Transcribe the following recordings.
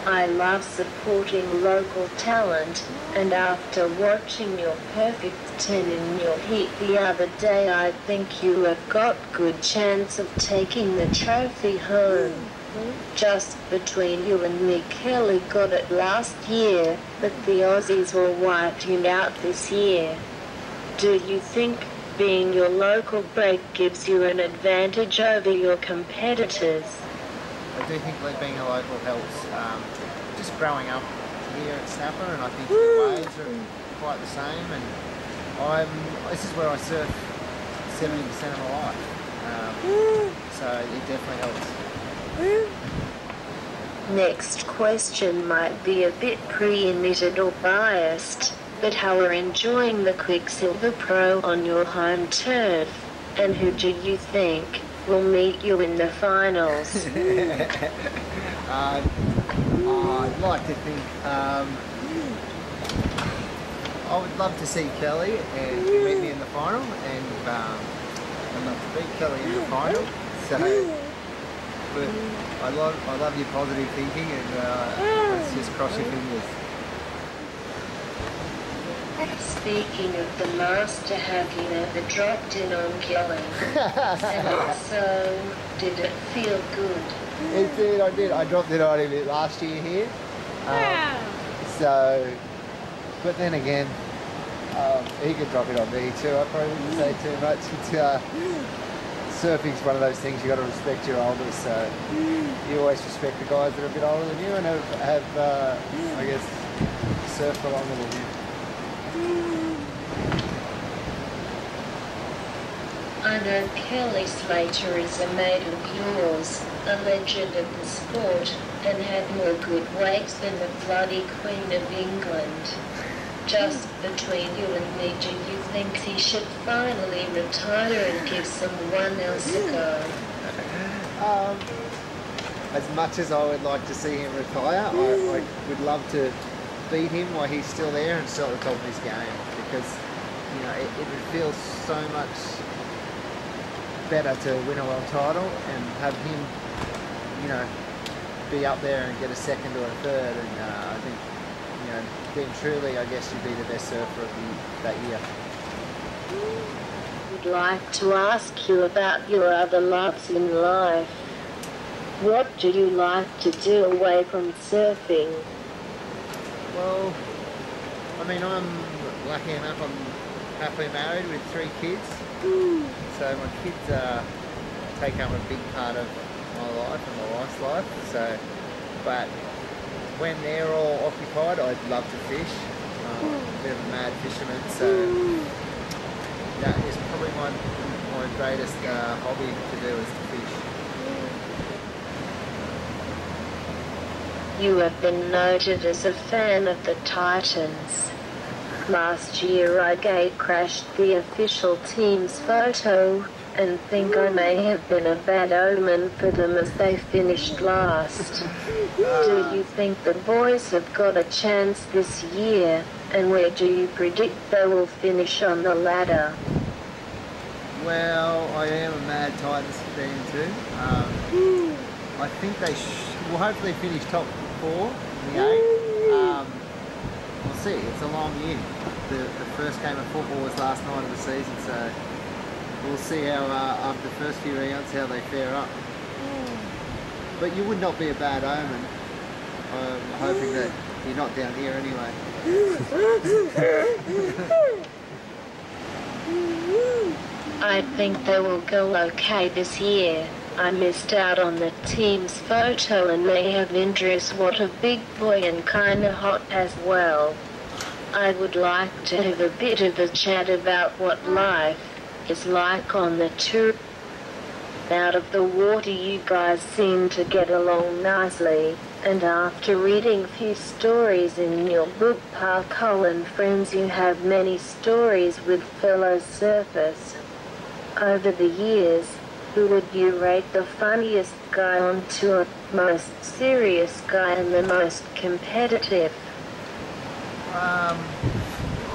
I love supporting local talent, and after watching your perfect 10 in your heat the other day, I think you have got good chance of taking the trophy home. Just between you and me, Kelly got it last year, but the Aussies will wipe you out this year. Do you think being your local break gives you an advantage over your competitors? I do think like being a local helps. Just growing up here at Snapper, and I think the waves are quite the same. And this is where I surf 70% of my life, so it definitely helps. Next question might be a bit pre-knitted or biased, but how are enjoying the Quicksilver Pro on your home turf, and who do you think will meet you in the finals? I'd like to think I would love to see Kelly and meet me in the final, and I'd love to beat Kelly in the final. So, but I love your positive thinking, and let's just cross your fingers. Speaking of the master, have you ever dropped in on Kelly? And if so, did it feel good? It did, I did. I dropped it on him last year here. So, but then again, he could drop it on me too. I probably wouldn't say too much. Surfing's one of those things you got to respect your elders. So you always respect the guys that are a bit older than you and have I guess, surfed for longer than you. I know Kelly Slater is a mate of yours, a legend of the sport, and had more good waves than the bloody Queen of England. Just between you and me, do you think he should finally retire and give someone else a go? As much as I would like to see him retire, I would love to beat him while he's still there and still at the top of his game, because you know it would feel so much better to win a world title and have him, you know, be up there and get a second or a third, and I think, you know, then truly I guess you'd be the best surfer of that year. I'd like to ask you about your other loves in life. What do you like to do away from surfing? Well, I mean, I'm lucky enough, I'm happily married with 3 kids. So my kids take up a big part of my life and my wife's life. So, but when they're all occupied, I'd love to fish. I'm a bit of a mad fisherman, so that is probably my greatest hobby to do, is to fish. You have been noted as a fan of the Titans. Last year I gate crashed the official team's photo, and think I may have been a bad omen for them as they finished last. Do you think the boys have got a chance this year, and where do you predict they will finish on the ladder? Well, I am a mad Titans fan too. I think they will hopefully finish top 4 in the 8. We'll see, it's a long year. The first game of football was last night of the season, so we'll see how after the first few rounds how they fare up. But you would not be a bad omen. I'm hoping that you're not down here anyway. I think they will go okay this year. I missed out on the team's photo and they have Indris, what a big boy, and kinda hot as well. I would like to have a bit of a chat about what life is like on the tour. Out of the water you guys seem to get along nicely, and after reading a few stories in your book Parkour and Friends, you have many stories with fellow surfers. Over the years, who would you rate the funniest guy on tour, most serious guy, and the most competitive?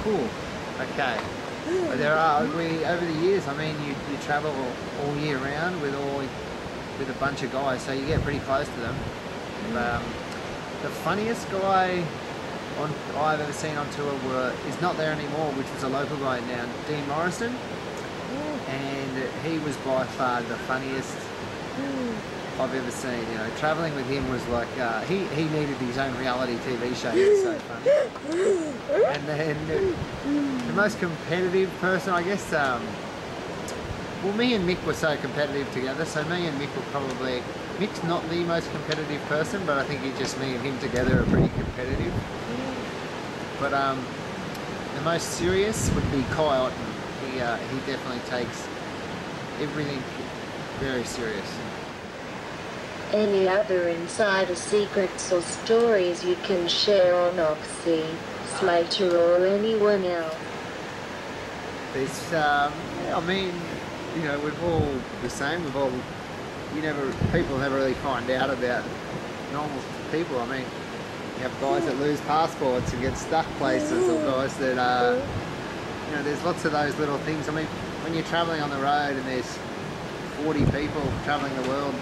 Cool. Okay. There are, over the years, I mean, you travel all year round with a bunch of guys, so you get pretty close to them. The funniest guy I've ever seen on tour is not there anymore, which was a local guy now, Dean Morrison, and he was by far the funniest I've ever seen. You know, travelling with him was like he needed his own reality TV show. It was so funny. And then the most competitive person, I guess. Well, me and Mick were so competitive together, so me and Mick were probably... Mick's not the most competitive person, but I think just me and him together are pretty competitive. But the most serious would be Kai Otten. He definitely takes everything very serious. Any other insider secrets or stories you can share on Oxy, Slater or anyone else? There's, I mean, you know, we're all the same. People never really find out about normal people. I mean, you have guys that lose passports and get stuck places, or guys that, you know, there's lots of those little things. I mean, when you're travelling on the road and there's 40 people travelling the world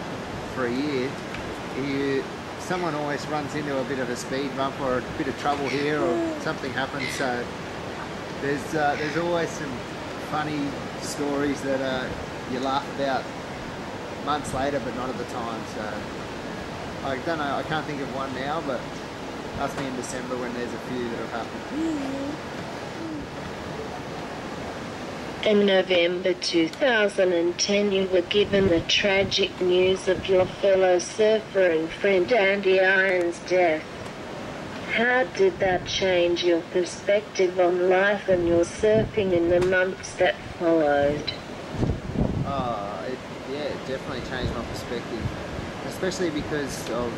for a year, someone always runs into a bit of a speed bump or a bit of trouble here, or something happens. So there's always some funny stories that you laugh about months later, but not at the time. So I don't know, I can't think of one now, but ask me in December when there's a few that have happened. In November 2010, you were given the tragic news of your fellow surfer and friend Andy Irons' death. How did that change your perspective on life and your surfing in the months that followed? It definitely changed my perspective, especially because of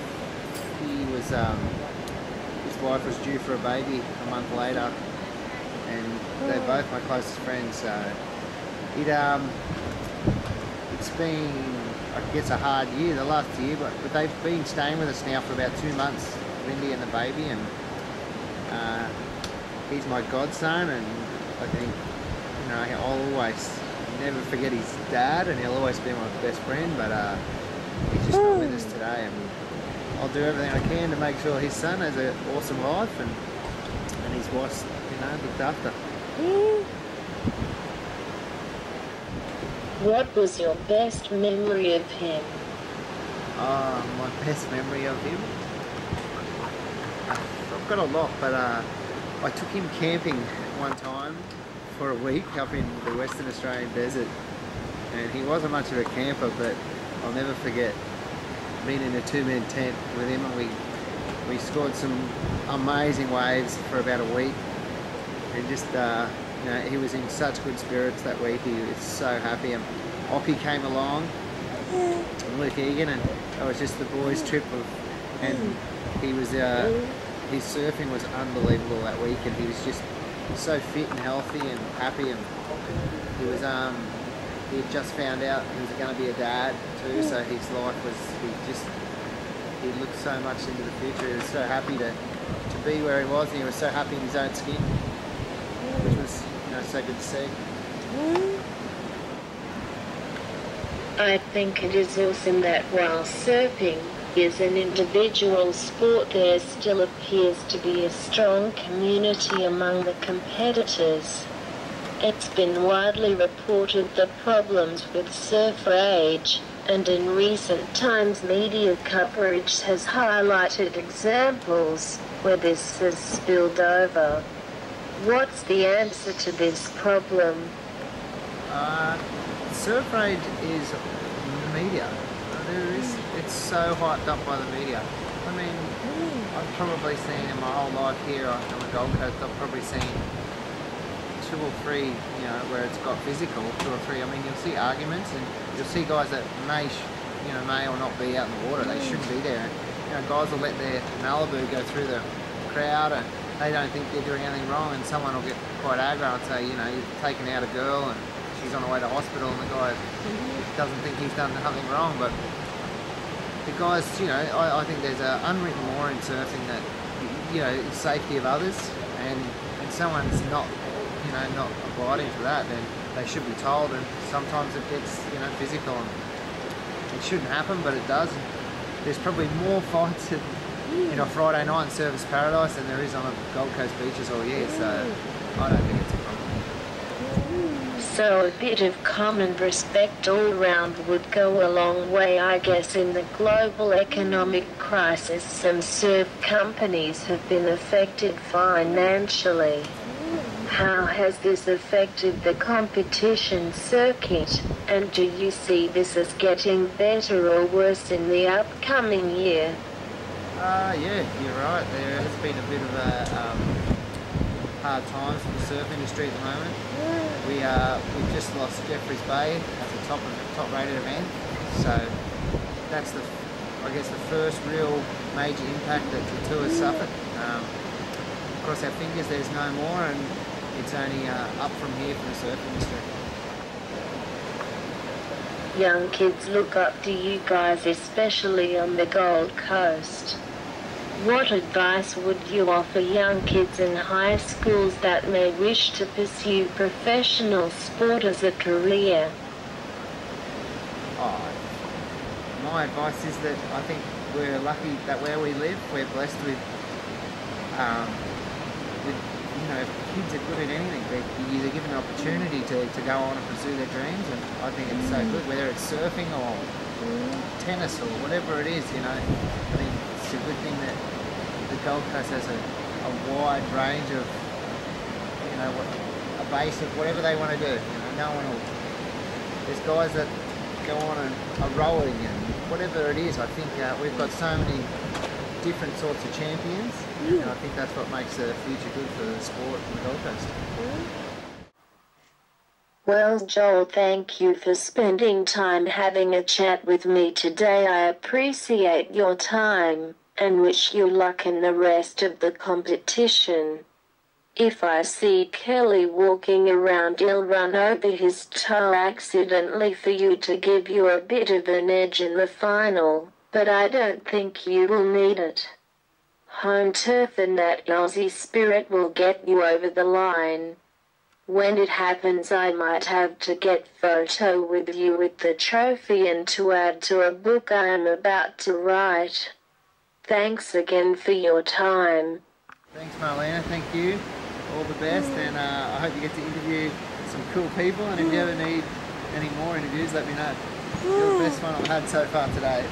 his wife was due for a baby a month later, and they're both my closest friends. So it's been, I guess, a hard year, the last year, but they've been staying with us now for about 2 months, Lindy and the baby, and he's my godson, and I think, you know, I'll always never forget his dad, and he'll always be my best friend. But he's just not with us today, and I'll do everything I can to make sure his son has an awesome life, and his wife's, you know, looked after. What was your best memory of him? My best memory of him? I've got a lot, but I took him camping one time for a week up in the Western Australian desert, and he wasn't much of a camper, but I'll never forget being in a 2-man tent with him, and we scored some amazing waves for about a week, and just you know, he was in such good spirits that week. He was so happy, and Oki came along, and Luke Egan, and it was just the boys' trip and he was his surfing was unbelievable that week, and he was just so fit and healthy and happy, and he was he had just found out he was going to be a dad too, so his life was, he looked so much into the future. He was so happy to be where he was, and he was so happy in his own skin, which was, you know, so good to see. I think it is awesome that while surfing is an individual sport, there still appears to be a strong community among the competitors. It's been widely reported that problems with surfer age, and in recent times media coverage has highlighted examples where this has spilled over. What's the answer to this problem? Surf age is media. It's so hyped up by the media. I mean, I've probably seen in my whole life here on the Gold Coast, I've probably seen 2 or 3, you know, where it's got physical, 2 or 3. I mean, you'll see arguments, and you'll see guys that may or not be out in the water. They shouldn't be there. You know, guys will let their Malibu go through the crowd, and they don't think they're doing anything wrong, and someone will get quite aggro and say, you know, you've taken out a girl and she's on her way to hospital, and the guy doesn't think he's done nothing wrong. But the guys, you know, I think there's an unwritten law in surfing that, you know, it's safety of others, and someone's not, you know, not abiding to that, then they should be told. And sometimes it gets, you know, physical, and it shouldn't happen, but it does. There's probably more fights at in a Friday night in Surfers Paradise than there is on the Gold Coast beaches all year, so I don't think it's a problem. So a bit of common respect all round would go a long way, I guess. In the global economic crisis, some surf companies have been affected financially. How has this affected the competition circuit, and do you see this as getting better or worse in the upcoming year? Yeah, you're right. There has been a bit of a hard times for the surf industry at the moment. We've just lost Jeffreys Bay as a top-rated event, so that's I guess the first real major impact that the tour has suffered. Cross our fingers, there's no more, and it's only up from here for the surf industry. Young kids look up to you guys, especially on the Gold Coast. What advice would you offer young kids in high schools that may wish to pursue professional sport as a career? My advice is that I think we're lucky that where we live, we're blessed with if kids are good at anything, they're given an opportunity to go on and pursue their dreams, and I think it's so good, whether it's surfing or tennis or whatever it is, I think it's a good thing that the Gold Coast has a wide range of, a base of whatever they want to do. There's guys that go on and are rowing and whatever it is. I think we've got so many different sorts of champions, and I think that's what makes the future good for the sport on the Gold Coast. Well, Joel, thank you for spending time having a chat with me today. I appreciate your time, and wish you luck in the rest of the competition. If I see Kelly walking around, I'll run over his toe accidentally for you to give you a bit of an edge in the final, but I don't think you will need it. Home turf and that Aussie spirit will get you over the line. When it happens, I might have to get photo with you with the trophy and to add to a book I am about to write. Thanks again for your time. Thanks, Marlena. Thank you. All the best, and I hope you get to interview some cool people, and if you ever need any more interviews, let me know. You're the best one I've had so far today.